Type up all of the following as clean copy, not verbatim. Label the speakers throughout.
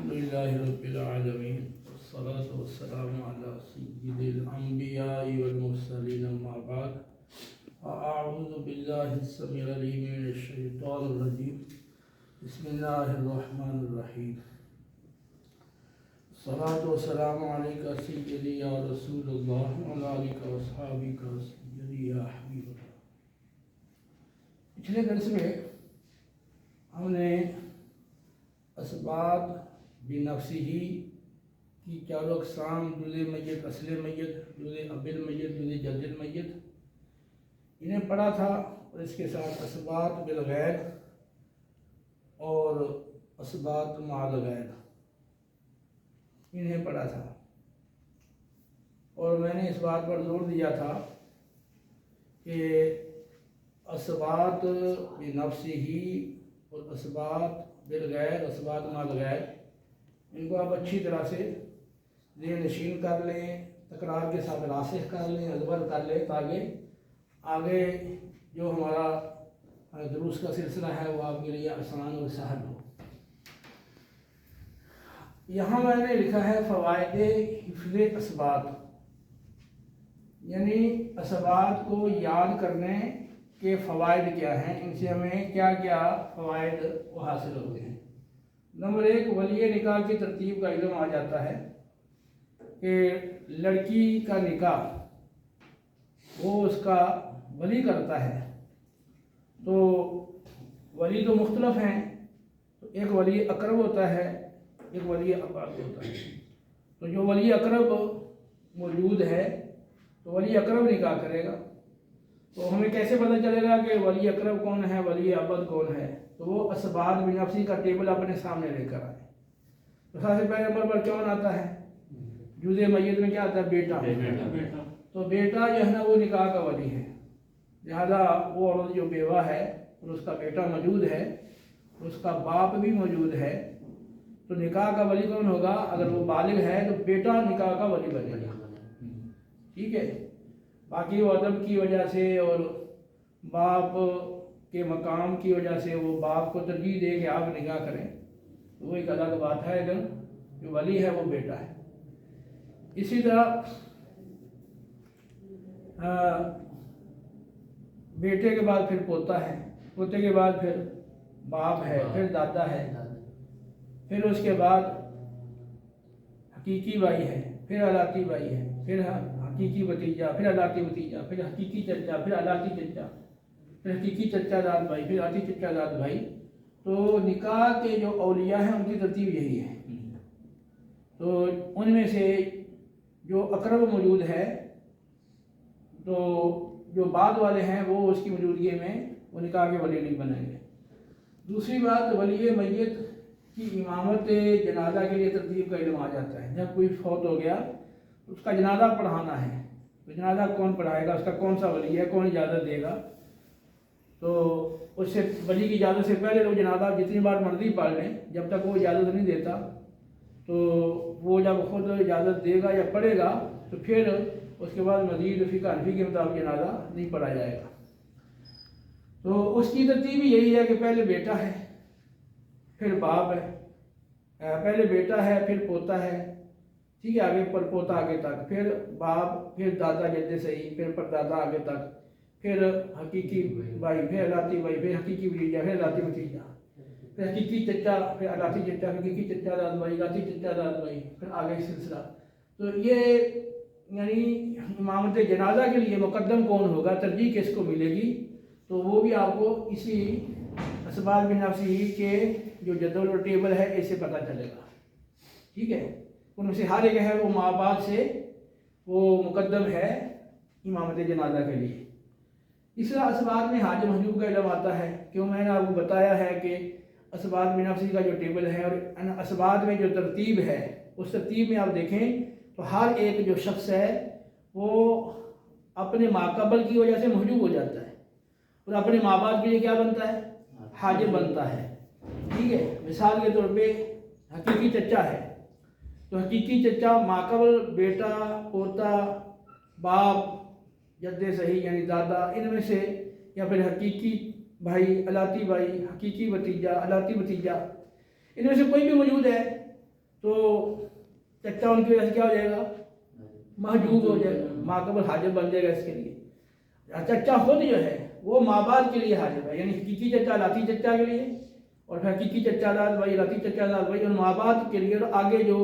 Speaker 1: الحمدللہ رب العالمین والصلاة والسلام علی سید الانبیاء والمرسلین اما بعد اعوذ باللہ السمیع العلیم من الشیطان الرجیم بسم اللہ الرحمن الرحیم الصلاة والسلام علیکہ سیدی یا رسول اللہ وعلی آلک واصحابک سیدی یا حبیب اللہ۔ پچھلے درس میں ہم نے اسباب بنفسہ کی چاروں اقسام، جزء میت، اصل میت، جزء اب المیت، جزء جد المیت، انہیں پڑھا تھا، اور اس کے ساتھ اسباب بالغیر اور اسباب مع الغیر انہیں پڑھا تھا، اور میں نے اس بات پر زور دیا تھا کہ اسباب بنفسہ اور اسباب بالغیر، اسباب مع الغیر، ان کو آپ اچھی طرح سے ذہن نشین کر لیں، تکرار کے ساتھ راسخ کر لیں، ازبر کر لیں، تاکہ آگے جو ہمارا دروس کا سلسلہ ہے وہ آپ کے لیے آسان اور سہل ہو۔ یہاں میں نے لکھا ہے فوائد حفظ اسباب، یعنی اسباب کو یاد کرنے کے فوائد کیا ہیں، ان سے ہمیں کیا کیا فوائد وہ حاصل ہوتے ہیں۔ نمبر 1، ولی نکاح کی ترتیب کا علم آ جاتا ہے کہ لڑکی کا نکاح وہ اس کا ولی کرتا ہے، تو ولی تو مختلف ہیں، تو ایک ولی اقرب ہوتا ہے، ایک ولی ابعد ہوتا ہے۔ تو جو ولی اقرب موجود ہے تو ولی اقرب نکاح کرے گا، تو ہمیں کیسے پتہ چلے گا کہ ولی اقرب کون ہے، ولی ابعد کون ہے؟ تو وہ اسباب بنفسہ کا ٹیبل اپنے سامنے لے کر آئے۔ تو سب سے پہلے نمبر پر کون آتا ہے؟ جزء میت میں کیا آتا ہے؟ بیٹا۔ تو بیٹا جو ہے نا وہ نکاح کا ولی ہے، لہذا وہ عورت جو بیوہ ہے اور اس کا بیٹا موجود ہے، اس کا باپ بھی موجود ہے، تو نکاح کا ولی کون ہوگا؟ اگر وہ بالغ ہے تو بیٹا نکاح کا ولی بنے گا، ٹھیک ہے۔ باقی وہ ادب کی وجہ سے اور باپ کے مقام کی وجہ سے وہ باپ کو ترجیح دے کہ آپ نکاح کریں، وہ ایک الگ بات ہے، لیکن جو ولی ہے وہ بیٹا ہے۔ اسی طرح بیٹے کے بعد پھر پوتا ہے، پوتے کے بعد پھر باپ ہے، پھر دادا ہے، پھر اس کے بعد حقیقی بھائی ہے، پھر علاقی بھائی ہے، پھر حقیقی بھتیجا، پھر علاقی بھتیجا، پھر حقیقی چچا، پھر علاقی چچا، پھر حقیقی چچا داد بھائی، پھر علاقی چچا داد بھائی۔ تو نکاح کے جو اولیاء ہیں ان کی ترتیب یہی ہے۔ تو ان میں سے جو اقرب موجود ہے، تو جو بعد والے ہیں وہ اس کی موجودگی میں وہ نکاح کے ولی نہیں بنیں گے۔ دوسری بات، ولی میت کی امامت جنازہ کے لیے ترتیب کا علم آ جاتا ہے۔ جب کوئی فوت ہو گیا اس کا جنازہ پڑھانا ہے، تو جنازہ کون پڑھائے گا، اس کا کون سا ولی ہے، کون اجازت دے گا؟ تو اس سے ولی کی اجازت سے پہلے لوگ جنازہ جتنی بار مرضی پڑھ لیں، جب تک وہ اجازت نہیں دیتا، تو وہ جب خود اجازت دے گا یا پڑھے گا تو پھر اس کے بعد مزید فقہ حنفی کے مطابق جنازہ نہیں پڑھا جائے گا۔ تو اس کی ترتیب یہی ہے کہ پہلے بیٹا ہے، پھر باپ ہے، پہلے بیٹا ہے، پھر پوتا ہے، ٹھیک ہے، آگے پر پوتا آگے تک، پھر باپ، پھر دادا جد صحیح، پھر پردادا آگے تک، پھر حقیقی بھائی، پھر علاقی بھائی، پھر حقیقی بھتیجا، پھر علاقی بھتیجا، پھر حقیقی چچا، پھر علاقی چچا، حقیقی چچا داد بھائی، علاقی چچا داد بھائی، پھر آگے سلسلہ۔ تو یہ یعنی امامت جنازہ کے لیے مقدم کون ہوگا، ترجیح کس کو ملے گی، تو وہ بھی آپ کو اسی اسباب بنفسہ کے جو جدول اور ٹیبل ہے اس سے پتہ چلے گا، ٹھیک ہے۔ ان میں سے ہر ایک ہے وہ ماں باپ سے وہ مقدم ہے امامت جنازہ کے لیے۔ اس طرح اسباب میں حاج محجوب کا علم آتا ہے، کیوں میں نے آپ کو بتایا ہے کہ اسباب بنفسہ کا جو ٹیبل ہے اور اسباب میں جو ترتیب ہے، اس ترتیب میں آپ دیکھیں تو ہر ایک جو شخص ہے وہ اپنے ماقبل کی وجہ سے محجوب ہو جاتا ہے، اور اپنے ماں باپ کے لیے کیا بنتا ہے؟ حاجب بنتا ہے، ٹھیک ہے۔ مثال کے طور پہ حقیقی چچا ہے، تو حقیقی چچا ماقبل بیٹا، پوتا، باپ، جد صحیح یعنی دادا، ان میں سے، یا پھر حقیقی بھائی، علاقی بھائی، حقیقی بھتیجا، علاقی بھتیجا، ان میں سے کوئی بھی موجود ہے तो चचा उनकी वजह से क्या हो जाएगा, महजूब हो जाएगा, माकबल हाजिब बन जाएगा इसके लिए। चचा खुद जो है वो माँ बाप के लिए हाजिब है, यानी हकीकी चचा लाती चचा के लिए, और फिर हकीकी चचा दाद भाई लाती चचा दाद भाई और माँ बाप के लिए, और आगे जो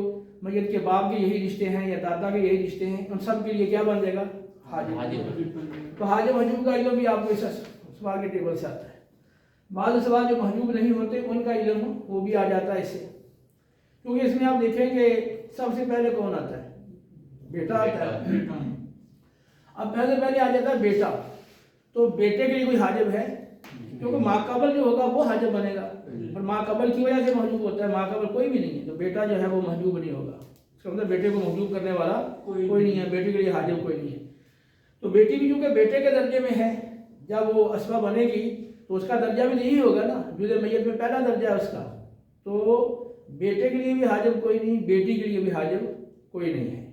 Speaker 1: मैयत के बाप के यही रिश्ते हैं या दादा के यही रिश्ते हैं, उन सब के लिए क्या बन जाएगा, हाजिब। तो हाजिब महजूब का इल्म भी आपको इस सवाल के टेबल से आता है। बाद सवाल जो महजूब नहीं होते उनका इल्म वो भी आ जाता है इससे, क्योंकि इसमें आप देखेंगे सबसे पहले कौन आता है, बेटा आता है। अब पहले आ जाता है बेटा, तो बेटे के लिए कोई हाजिब है, क्योंकि माकबल जो होगा वो हाजिब बनेगा, और माकबल की वजह से महजूब होता है, माकबल कोई भी नहीं है, तो बेटा जो है वो महजूब नहीं होगा। इसका मतलब बेटे को महजूब करने वाला कोई नहीं है, बेटे के लिए हाजिब कोई नहीं है। तो बेटी भी चूंकि बेटे के दर्जे में है, जब वो असबा बनेगी तो उसका दर्जा भी यही होगा ना, जुज़े मैयत में पहला दर्जा है उसका, तो बेटे के लिए भी हाजिब कोई नहीं, बेटी के लिए भी हाजिब कोई नहीं है।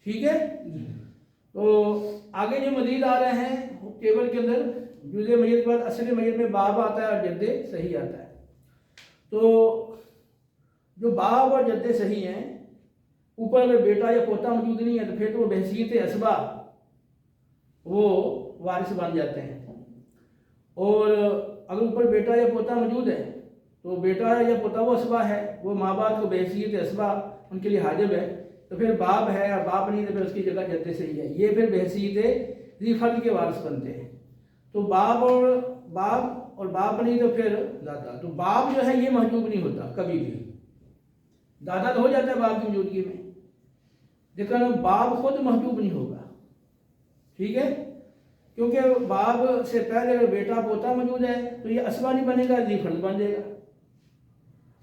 Speaker 1: ठीक है, तो आगे जो मजीद आ रहे हैं टेबल के अंदर, जुज़े मैयत के बाद असली मैयत में बाप आता है और जद्दे सही आता है। तो जो बाप और जद्दे सही हैं, ऊपर अगर बेटा या पोता मौजूद नहीं है तो फिर तो वो बहसीयत असबा वो वारिस बन जाते हैं, और अगर ऊपर बेटा या पोता मौजूद है तो बेटा या पोता वो असबा है, वो माँ बाप को बहसीयत असबा उनके लिए हाजिब है, तो फिर बाप है और बाप नहीं तो फिर उसकी जगह जद्दे सही है, ये फिर बहसीयत ज़ी फर्द के वारिस बनते हैं। तो बाप और बाप नहीं तो फिर दादा, तो बाप जो है ये महजूब नहीं होता कभी भी, दादा तो हो जाता है बाप की मौजूदगी में, लेकिन बाप खुद महजूब नहीं होगा। ठीक है, क्योंकि बाप से पहले अगर बेटा पोता मौजूद है तो ये असबा नहीं बनेगा, ज़ी फर्द बन जाएगा,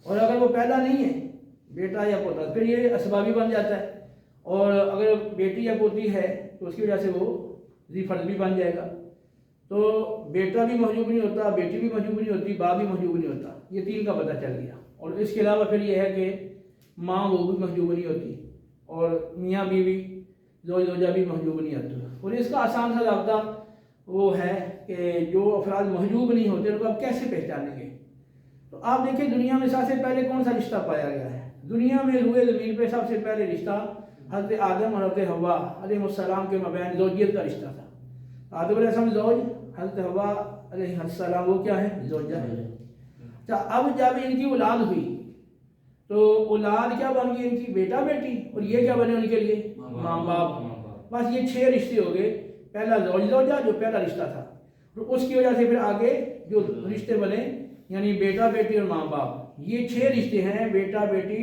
Speaker 1: और अगर वो पहला नहीं है बेटा या पोता फिर ये असबा भी बन जाता है, और अगर बेटी या पोती है तो उसकी वजह से वो ज़ी फर्द भी बन जाएगा। तो बेटा भी महजूब नहीं होता, बेटी भी महजूब नहीं होती, बाप भी महजूब नहीं होता, ये तीन का पता चल गया। और इसके अलावा फिर ये है कि माँ वो भी महजूब नहीं होती, और मियाँ बीवी जोजा भी महजूब नहीं होती। और इसका आसान सा राब्ता वो है कि जो अफराद महजूब नहीं होते उनको आप कैसे पहचानेंगे। तो आप देखिए दुनिया में सबसे पहले कौन सा रिश्ता पाया गया है, दुनिया में रूए ज़मीन पे सबसे पहले रिश्ता हज़रत आदम और हज़रत हव्वा अलैहिस्सलाम के मबैन ज़ौजियत का रिश्ता था। आदम अलैहिस्सलाम ज़ौज, हज़रत हव्वा अलैहिस्सलाम वो क्या है, ज़ौजा है। अच्छा, अब जब इनकी औलाद हुई तो औलाद क्या बन गई इनकी, बेटा बेटी, और ये क्या बने उनके लिए, माँ बाप। बस ये 6 रिश्ते हो गए, पहला ज़ौजा जो पहला रिश्ता था, तो उसकी वजह से फिर आगे जो रिश्ते बने यानी बेटा बेटी और माँ बाप, ये 6 रिश्ते हैं, बेटा बेटी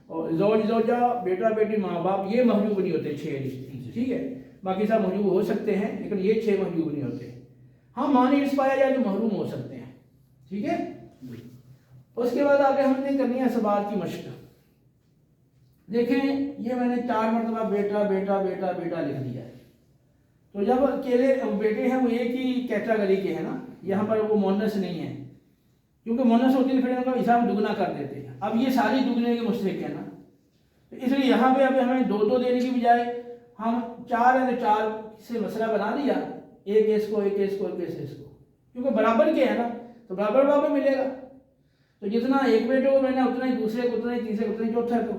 Speaker 1: और ज़ौजा, बेटा बेटी माँ बाप, ये महजूब नहीं होते 6 रिश्ते। ठीक है, बाकी सब महजूब हो सकते हैं लेकिन ये 6 महजूब नहीं होते। हाँ, मानी इस पाया जाए तो महरूम हो सकते हैं। ठीक है, उसके बाद आगे हमने करनी है असबात की मशक। देखें ये मैंने 4 मरतबा बेटा बेटा बेटा बेटा लिख दिया है, तो जब अकेले बेटे हैं वो एक ही कैटेगरी के हैं ना, यहाँ पर वो मोनस नहीं है, क्योंकि मोनस होती है फिर उनका हिसाब दुगना कर देते हैं। अब ये सारी दुगने के मुस्तहिक है ना, तो इसलिए यहाँ पे अब हमें 2 देने की बजाय हम 4 है तो 4 से मसला बना दिया, एक इसको एक इसको एक इसको, क्योंकि बराबर के है ना तो बराबर बराबर मिलेगा। तो जितना एक बेटे को मिलना उतना ही दूसरे को, उतना ही तीसरे को, उतना ही चौथा को,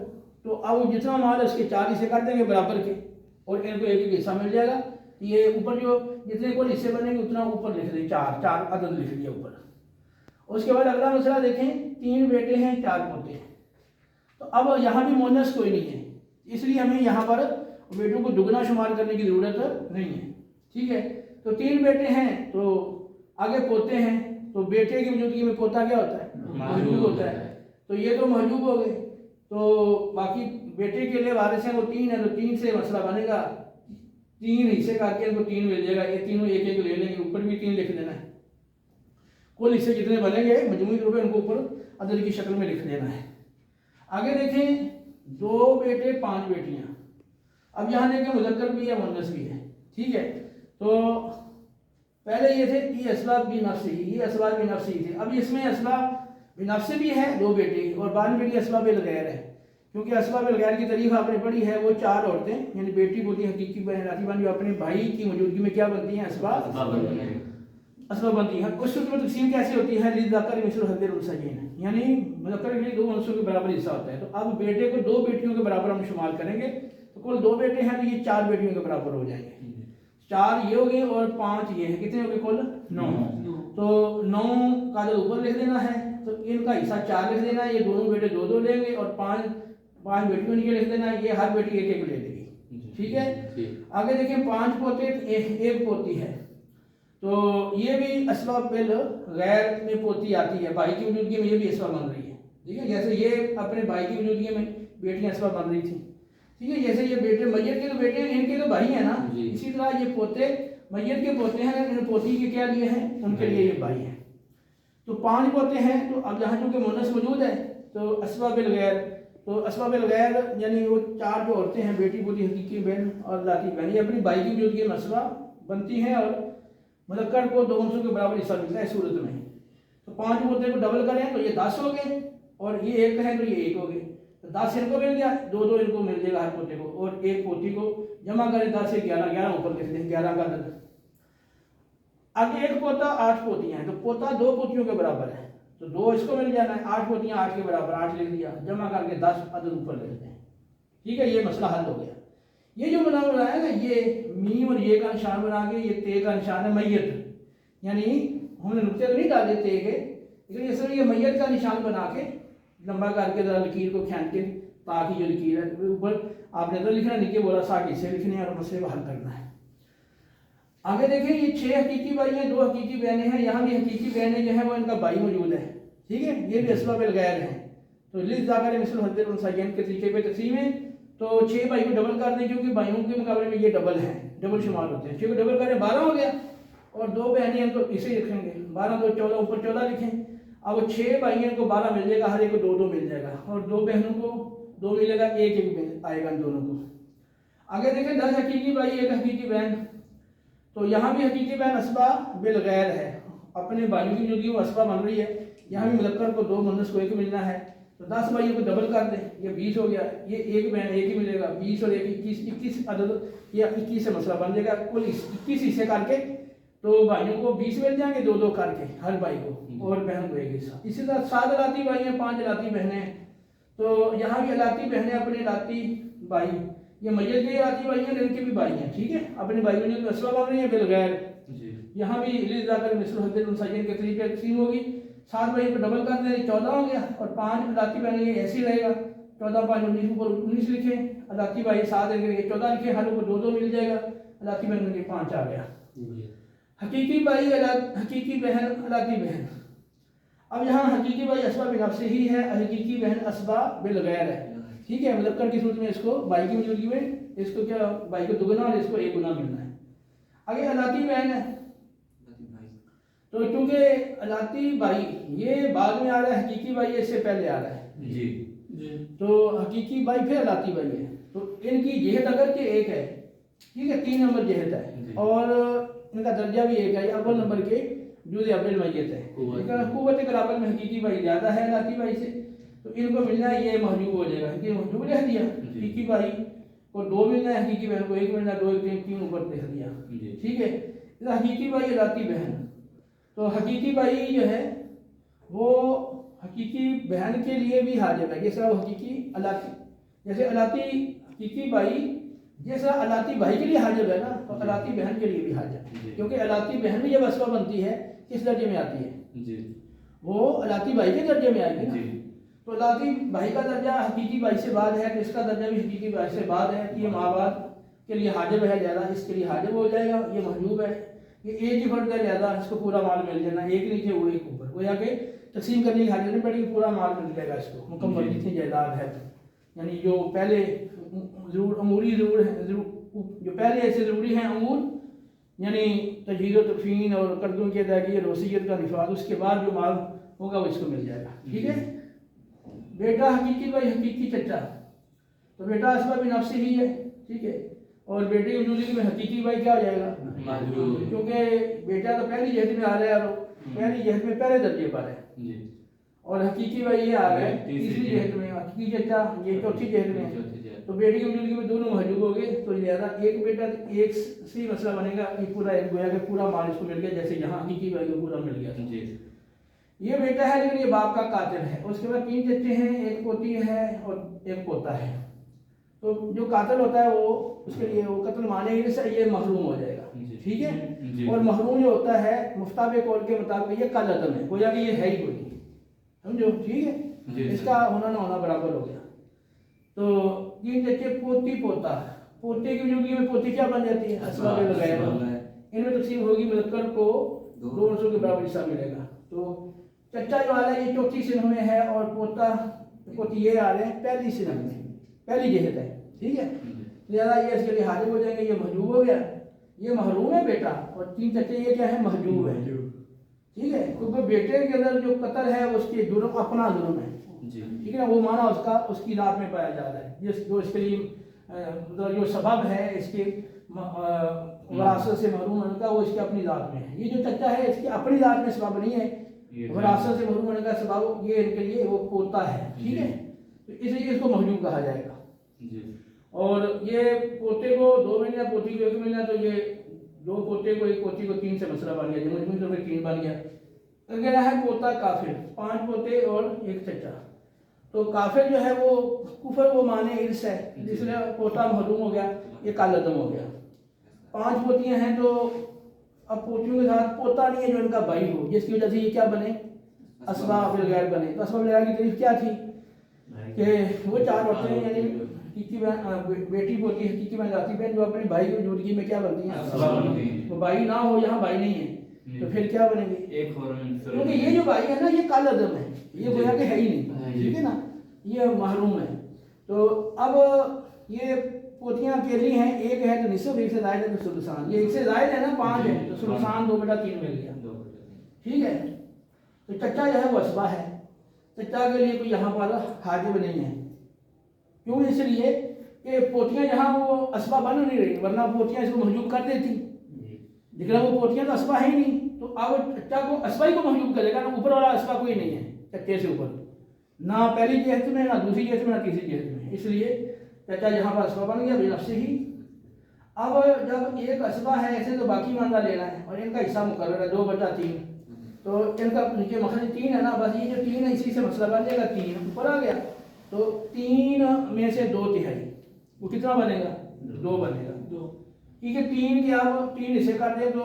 Speaker 1: तो अब जितना माल उसके 4 हिस्से कर देंगे बराबर के, और इनको एक हिस्सा मिल जाएगा। ये ऊपर जो जितने को हिस्से बनेंगे उतना ऊपर लिख दें, 4 अदद लिख दिया ऊपर। उसके बाद अगला मसला देखें, 3 बेटे हैं 4 पोते हैं, तो अब यहाँ भी मोनस कोई नहीं है, इसलिए हमें यहाँ पर बेटों को दुगना शुमार करने की ज़रूरत नहीं है। ठीक है, तो 3 बेटे हैं तो आगे पोते हैं, तो बेटे की मौजूदगी में पोता क्या होता है, महजूब होता है, तो ये तो महजूब हो गए। तो बाकी बेटे के लिए वारिस हैं वो 3 है, तो 3 से मसला बनेगा, 3 हिस्से करके इनको 3 मिल जाएगा, ये तीनों एक एक ले लेंगे, ऊपर भी 3 लिख देना है, कुल हिस्से जितने बनेंगे मजमूई तौर पर उनको ऊपर अदद की शक्ल में लिख देना है। आगे देखें 2 बेटे 5 बेटियां, अब यहाँ देखें मुज़क्कर भी है मुअन्नस भी है। ठीक है, तो पहले ये थे ये असबाब भी नफ्सी, ये असबाब भी नफ्सी थे, अब इसमें असबाब भी नफ्सी भी है 2 बेटे, और बाद में बेटी असबाब गैर है, क्योंकि असबाब गैर की तारीफ आपने पढ़ी है, वो 4 औरतें यानी बेटी पोती हकीकी बहन राती बहन जो अपने भाई की मौजूदगी में क्या बनती हैं, असबाब। असबा बनती है। उस सूरत में तकसीम कैसी होती है, लिज़्ज़कर मिस्लु हज़्ज़िल उन्सयैन, यानी मुज़क्कर के लिए दो अंशों के बराबर हिस्सा होता है। तो अब बेटे को दो बेटियों के बराबर हम शुमार करेंगे, तो कुल दो बेटे हैं तो ये चार बेटियों के बराबर हो जाएंगे। चार ये हो गए और पांच ये हैं, कितने हो गए कुल? 9। तो 9 का जो ऊपर लिख देना है, तो इनका हिस्सा 4 लिख देना है, ये दोनों बेटे 2-2 लेंगे और 5 बेटियों के लिख देना है, ये हर बेटी 1-1 ले लेगी। ठीक है, आगे देखिए 5 पोते 1 पोती है, तो ये भी असबा बिल गैर में पोती आती है, भाई की वजूदगी में ये भी असबा बन रही है। ठीक है, जैसे ये अपने भाई की वजूदगी में बेटियां असबा बन रही थी। ठीक है, जैसे ये बेटे मैयत के तो बेटे हैं, इनके तो भाई हैं ना, इसी तरह ये पोते मैयत के पोते हैं, इन पोती के क्या लिए हैं, उनके लिए ये भाई हैं। तो 5 पोते हैं, तो अब यहाँ चूँकि मुन्नस मौजूद है तो असबा बिल गैर, तो असबा बिल गैर यानी वो 4 जो औरतें हैं, बेटी पोती हकीकी बहन और लाती बहन, ये अपनी भाई की वजूदगी में असबा बनती हैं और मुज़क्कर को 2 अंशों के बराबर हिस्सा मिलता है इस सूरत में। तो 5 पोते को डबल करें तो ये 10 हो गए, और ये 1 है तो ये 1 हो गए, तो 10 इनको मिल गया, 2-2 इनको मिल जाएगा हर पोते को, और 1 पोती को जमा करें 10 से 11 ऊपर लिख दें, 11 का अदद। आगे 1 पोता 8 पोतियां हैं, तो पोता 2 पोतियों के बराबर है, तो 2 इसको मिल जाना है, 8 पोतियां 8 के बराबर 8 लिख दिया, जमा करके 10 अदद ऊपर लिख दें। ठीक है, ये मसला हल हो गया। ये जो बना हुआ है ना, ये मीम और ये का निशान बना के, ये ते का निशान है मैयत, यानी हमने नुक्ते तो नहीं डाले ते के, लेकिन ये सब ये मैयत का निशान बना के लंबा करके जरा लकीर को खींच के, ताकि जो लकीर है ऊपर आपने तो लिखना, नीचे बोला साथ इससे लिखने और मसले को हल करना है। आगे देखें, ये 6 हकीकी भाई हैं, 2 हकीकी बहनें हैं, यहाँ भी हकीकी बहनें जो है वो इनका भाई मौजूद है। ठीक है, ये भी असबा बिल गैर हैं, तो लिज़्ज़कर मिस्लु हज़्ज़िल उन्सयैन के तरीके पे तक़सीम है। तो 6 भाई को डबल कर दें, क्योंकि भाइयों के मुकाबले में ये डबल हैं, डबल शुमार होते हैं। 6 को डबल करें 12 हो गया, और 2 बहनें हैं तो इसे लिखेंगे 12 2 14 ऊपर 14 लिखें। अब 6 भाइयों को 12 मिल जाएगा, हर एक को 2-2 मिल जाएगा, और 2 बहनों को 2 मिलेगा, 1-1 आएगा इन दोनों को। आगे देखें 10 हकीकी भाई 1 हकीकी बहन, तो यहाँ भी हकीकी बहन असबा बिल गैर है, अपने भाइयों की जो वो असबा बन रही है। यहाँ भी मुज़क्कर को 2 मुन्नस को 1 मिलना है, तो 10 भाइयों को डबल कर दें, ये 20 हो गया, ये 1 बहन 1 ही मिलेगा, 20 और 1 21 अदद, या 21 से मसला बन जाएगा। कुल 21 हिस्से करके तो भाइयों को 20 मिल जाएंगे, 2-2 करके हर भाई को, और बहन को 1 हिस्सा। इसी तरह 7 अलाती भाई हैं, 5 अलाती बहनें हैं, तो यहाँ भी अलाती बहनें अपने अलाती भाई, ये मैयत के अलाती भाई हैं, इनके भी भाई हैं। ठीक है, अपने भाइयों ने असबा बन रही है बिल गैर। यहाँ भी लिज़्ज़कर मिस्लु हज़्ज़िल उन्सयैन के तरीके तक़सीम होगी, 7 भाई को डबल कर दें 14 हो गया, और 5 अलाती बहनें ये ऐसे ही रहेगा, 14 5 19 ऊपर 19 लिखें, अलाती भाई 7 लिखे 14 लिखे, हर को 2-2 मिल जाएगा, अलाती बहन के 5 आ गया। हकीकी भाई हकीकी बहन अलाती बहन, अब यहाँ हकीकी भाई असबा बिनफ्सिही ही है, हकीकी बहन असबा बिल गैर है। ठीक है, मुज़क्कर की सूरत में इसको भाई की मौजूदगी में इसको क्या भाई को दुगना और इसको 1 गुना मिलना है। आगे अलाती बहन है, तो क्योंकि अलाती भाई ये बाद में आ रहा है, हकीकी भाई इससे पहले आ रहा है जी, तो हकीकी भाई फिर अलाती भाई है, तो इनकी जहत अगर के 1 है, ठीक है, 3 नंबर जहत है, और इनका दर्जा भी 1 है, अव्वल नंबर के जुज़ अव्वल मैयत है, कुव्वत क़राबत में हकीकी भाई ज़्यादा है अलाती भाई से, तो इनको मिलना है, ये महजूब हो जाएगा, ये महजूब लिख दिया, हकीकी भाई को 2 मिलना है, हकीकी बहन को 1 मिलना है, 2 1 3 ऊपर लिख दिया। ठीक है, हकीकी भाई अलाती बहन, तो हकीकी भाई जो है वो हकीकी बहन के लिए भी हाजिब है, जैसा वो हकीकी अलाती, जैसे अलाती हकीकी भाई जैसा अलाती भाई के लिए हाजिब है ना, तो अलाती बहन के लिए भी हाजिब, क्योंकि अलाती बहन भी जब असबा बनती है किस दर्जे में आती है जी, वो अलाती भाई के दर्जे में आएगी ना, तो अलाती भाई का दर्जा हकीकी भाई से बाद है, तो इसका दर्जा भी हकीकी भाई से बाद है, कि ये माँ बाप के लिए हाजिब है ज़्यादा, इसके लिए हाजिब हो जाएगा, ये महजूब है, ये एक ही फर्द है ज़्यादा, इसको पूरा माल मिल जाना, 1 नीचे वो 1 ऊपर, वो जाके तकसीम करने की हाजत नहीं पड़ेगी, पूरा माल मिल जाएगा इसको, मुकम्मल जितनी जायदाद है, यानी जो पहले अमूरी ज़रूर है, जो पहले ऐसे ज़रूरी हैं अमूर, यानी तजहीज़ व तकफ़ीन और कर्ज़ों की अदायगी और वसीयत का निफाज़, उसके बाद जो माल होगा वो इसको मिल जाएगा। ठीक है, बेटा हकीकी भाई हकीकी चचा, तो बेटा असबा बिनफ्सिही है। ठीक है, और बेटे की वजूदगी में हकीकी भाई क्या हो जाएगा, क्योंकि बेटा तो पहली जहत में आ रहा है, पहली जहत में पहले दर्जे पर है, और हकीकी भाई ये आ रहा है तीसरी जहत में, हकीकी चचा ये चौथी जहद में है। तो बेटी की मौजूदगी में दोनों महजूब हो गए, तो लिहाजा एक बेटा एक से मसला बनेगा कि पूरा एक गोया कि पूरा माल इसको मिल गया, जैसे यहाँ हकीकी भाई को पूरा मिल गया। ये बेटा है लेकिन ये बाप का कातिल है। उसके बाद 3 चच्चे हैं, एक पोती है और एक पोता है। तो जो कातिल होता है वो उसके लिए वो कत्ल माने से ये महरूम हो जाएगा, ठीक है। और महरूम जो होता है मुफ्ताबे कौल के मुताबिक ये कल अदम है, गोया कि ये है ही कोई नहीं, समझो, ठीक है। इसका होना ना होना बराबर हो गया। तो 3 चच्चे पोती पोता, पोते की मौजूदगी में पोती क्या बन जाती है, असबाब वगैरह। इनमें तकसीम होगी, मुज़क्कर को 2 अंशों के बराबर हिस्सा मिलेगा। तो चच्चा जो आ रहा है ये चौथी सिनह में है और पोता पोती ये आ रहे हैं पहली सिनह में, पहली जहद है, ठीक है। लिहाजा ये इसके लिए हाजिर हो जाएंगे, ये महजूब हो गया, ये महरूम है बेटा, और 3 चच्चे ये क्या है, महजूब है, ठीक है। क्योंकि बेटे के अंदर जो कत्ल है उसके जुर्म अपना जुर्म है, ठीक है ना, वो माना उसका उसकी रात में पाया जा रहा है, जिस जो इसके लिए जो सबब है इसके वरासत से महरूम होने का वो इसकी अपनी रात में है। ये जो चच्चा है इसकी अपनी रात में सबब नहीं है, वरासत से महरूम होने का सबब ये इनके लिए वो पोता है, ठीक है। तो इसलिए इसको महजूब कहा जाएगा। और ये पोते को 2 मिलना, पोती को 1 मिलना, तो ये 2 पोते को 1 पोती को 3 से मसला बन गया, मजमूई तौर पर 3 बन गया। अगला है पोता काफिर, 5 पोते और 1 चचा। तो काफिर जो है वो कुफर वो माने इर्स है, इसलिए पोता महरूम हो गया, ये कालदम हो गया। 5 पोतियां हैं, तो अब पोतियों के साथ पोता नहीं है जो इनका भाई हो, जिसकी वजह से ये क्या बने, असबाब गैर बने। तो असबाब गैर की तारीफ क्या थी कि वो 4 औरतें यानी हकीकी बेटी पोती हकीकी बहन जाती बहन जो अपने भाई की मौजूदगी में क्या बनती हैं, तो भाई ना हो, यहाँ भाई नहीं है तो फिर क्या बनेगी, क्योंकि ये जो भाई है ना ये कालदम है, ये गोया के है ही नहीं, ठीक है ना, ये महरूम है। तो अब ये पोतियां अकेली हैं, एक है तो निसफ, एक से जायद है तो सुलसान, ये एक से जायद है ना 5 है तो सुलसान 2/3 मिल गया, ठीक है। तो चच्चा जो है वो असबा है, चच्चा के लिए कोई यहाँ पर हाजिब नहीं है, क्यों, इसलिए कि पोतियां यहाँ वो असबा बन नहीं रही, वरना पोतियां इसको महजूब कर देती, लेकिन वो पोतियां तो असबा है ही नहीं। तो अब चच्चा को असबा ही को महजूब करेगा ना, ऊपर वाला असबा कोई नहीं है चच्चे से ऊपर, ना पहली जहत में, ना दूसरी जहत में, ना तीसरी जहत में, इसलिए चचा यहाँ पर असबा बन गया बेनफ्से ही। अब जब एक असबा है ऐसे तो बाकी मानदा लेना है और इनका हिस्सा मुकर्रर है 2/3, तो इनका नीचे मखरज 3 है ना, बस ये जो 3 है इसी से मसला बन जाएगा, 3 ऊपर आ गया, तो 3 में से 2/3 वो कितना बनेगा, 2 बनेगा, 2, ठीक है। 3 के आप 3 हिस्से कर दें तो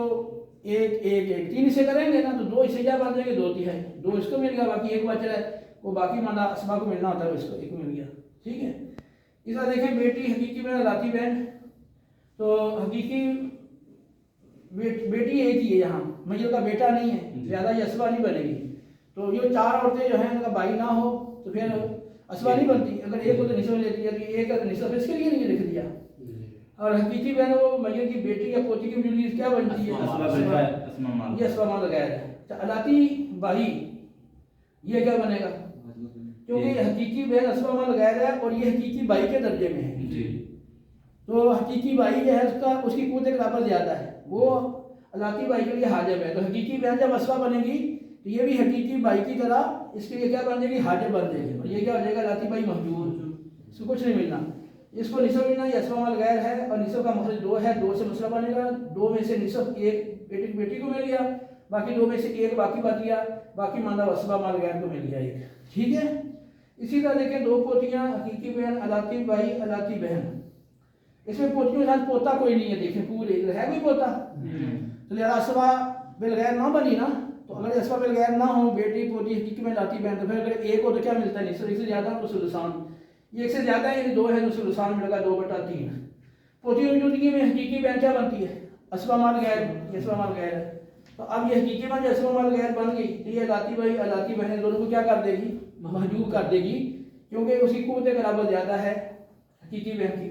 Speaker 1: 1 1 1 3 हिस्से करेंगे ना तो 2 हिस्से क्या बन जाएंगे, 2/3, 2 इसको मिल गया, बाकी 1 बच रहा है, वो बाकी माना असबा को मिलना होता है, इसको 1 मिल गया, ठीक है। इस बार देखें बेटी हकीकी बहन लाती बहन, तो हकीकी बेटी एक ही है, यहाँ मजल का बेटा नहीं है, ज़्यादा ये असबा नहीं बनेगी। तो ये 4 औरतें जो हैं उनका भाई ना हो तो फिर असबा नहीं बनती, अगर एक हो तो निसब लेती है, तो एक निसब इसके लिए नहीं लिख दिया। और हकीकी बहन वो मजल की बेटी या पोती की मौजूदगी क्या बनती है, ये असबा मान लगाया है। अलाती भाई ये क्या बनेगा, क्योंकि हकीकी बहन असबा मान लगाया है और ये हकीकी भाई के दर्जे में है, तो हकीकी भाई जो है उसका उसकी कुव्वत क़राबत ज़्यादा है, वो अलाती भाई के लिए हाजिब है। तो हकीकी बहन जब असबा बनेगी तो ये भी हकीकी भाई की तरह इसके लिए क्या बन जाएगी, हाजिब बन जाएगी, और ये क्या हो जाएगा, अलाती भाई महजूब, इसको कुछ नहीं मिलना, इसको निसब मिलना, ये असबा मान गैर है और निसब का मखरज 2 है, 2 से मसला बनेगा, 2 में से निसब 1 बेटी को मिल गया, बाकी 2 में से 1 बाकी बच गया, बाकी माना असबा मान गैर को मिल गया 1, ठीक है। इसी तरह देखें 2 पोतियां हकीकी बहन अलाती भाई अलाती बहन, इसमें पोतियों के साथ पोता कोई नहीं है, देखें पूरे है कोई पोता, तो लिहाजा असबा बिल गैर ना बनी ना, तो अगर असबा बिल गैर ना हो बेटी पोती हकीकी में लाती बहन, तो फिर अगर 1 हो तो क्या मिलता है, निसब, 1 से ज़्यादा तो सुलसान, ये 1 से ज़्यादा है 2 है तो सुलसान मिलेगा 2/3। पोती की मौजूदगी में हकीकी बहन क्या बनती है, असबा माल गैर, असबा माल गैर है, तो अब ये हकीकी बहन असबा माल गैर बन गई, तो ये अलाती भाई अलाती बहन दोनों को क्या कर देगी, महजूब कर देगी, क्योंकि उसकी कुव्वत क़राबत ज़्यादा है हकीकी बहन की,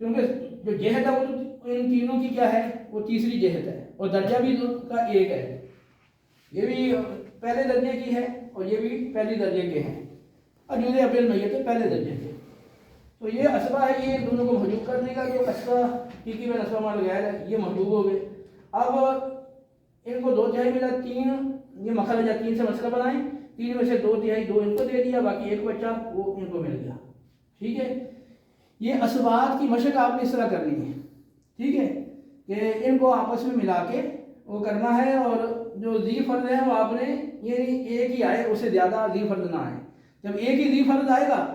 Speaker 1: क्योंकि जो जहद है वो तो इन तीनों की क्या है, वो तीसरी जहद है और दर्जा भी का 1 है, ये भी पहले दर्जे की है और ये भी पहले दर्जे के हैं, और जुज़े अब्दुल मैयत है पहले दर्जे के। तो ये असबा है, ये दोनों को महजूब कर देगा, जो असबा हकीकी में असबा माल गैर है ये महजूब हो गए। अब इनको 2/3 मिला, 3 ये मखरज 3 से मसला बनाएं, 3 میں سے 2/3 2 ان کو دے دیا، باقی 1 بچہ وہ ان کو مل گیا، ٹھیک ہے۔ یہ اسبات کی مشق آپ نے اس طرح کرنی ہے، ٹھیک ہے، کہ ان کو آپس میں ملا کے وہ کرنا ہے، اور جو ذی فرض ہے وہ آپ نے یہ ایک ہی آئے، اس سے زیادہ ذی فرض نہ آئے۔ جب ایک ہی ذی فرض آئے گا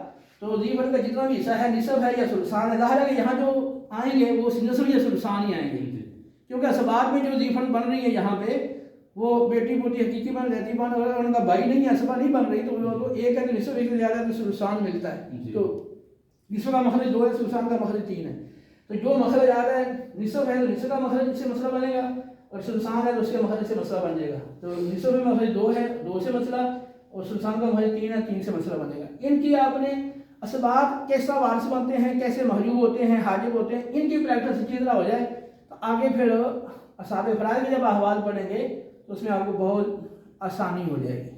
Speaker 1: تو ذی فرض کا جتنا بھی حصہ ہے، نصف ہے یا ثلثان ہے، ظاہر ہے کہ یہاں جو آئیں گے وہ نصف یا ثلثان ہی آئیں گے، کیونکہ اسبات میں جو ذی فرض بن رہی ہے یہاں پہ وہ بیٹی پوتی حقیقی بن رہتی بن، اگر ان کا بھائی نہیں ہے، اسبا نہیں بن رہی، تو وہ ایک ہے تو نصف، ایک سے زیادہ ہے تو ثلثان ملتا ہے، تو نصف کا مخرج 2 ہے، ثلثان کا مخرج 3 ہے، تو جو مخرج آ رہا ہے نصف ہے تو نصف کا مخرج سے مسئلہ بنے گا، اور ثلثان ہے تو اس کے مخرج سے مسئلہ بن جائے گا، تو نصف میں مخرج 2 ہے، 2 سے مسئلہ، اور ثلثان کا مخرج 3 ہے، 3 سے مسئلہ بنے گا۔ ان کی آپ نے اسباب کس طرح وارث بنتے ہیں، کیسے محجوب ہوتے ہیں، حاجب ہوتے ہیں، ان کی پریکٹس اچھی طرح ہو جائے تو آگے پھر اصحاب فرائض کے جب احوال پڑھیں گے تو اس میں آپ کو بہت آسانی ہو جائے گی۔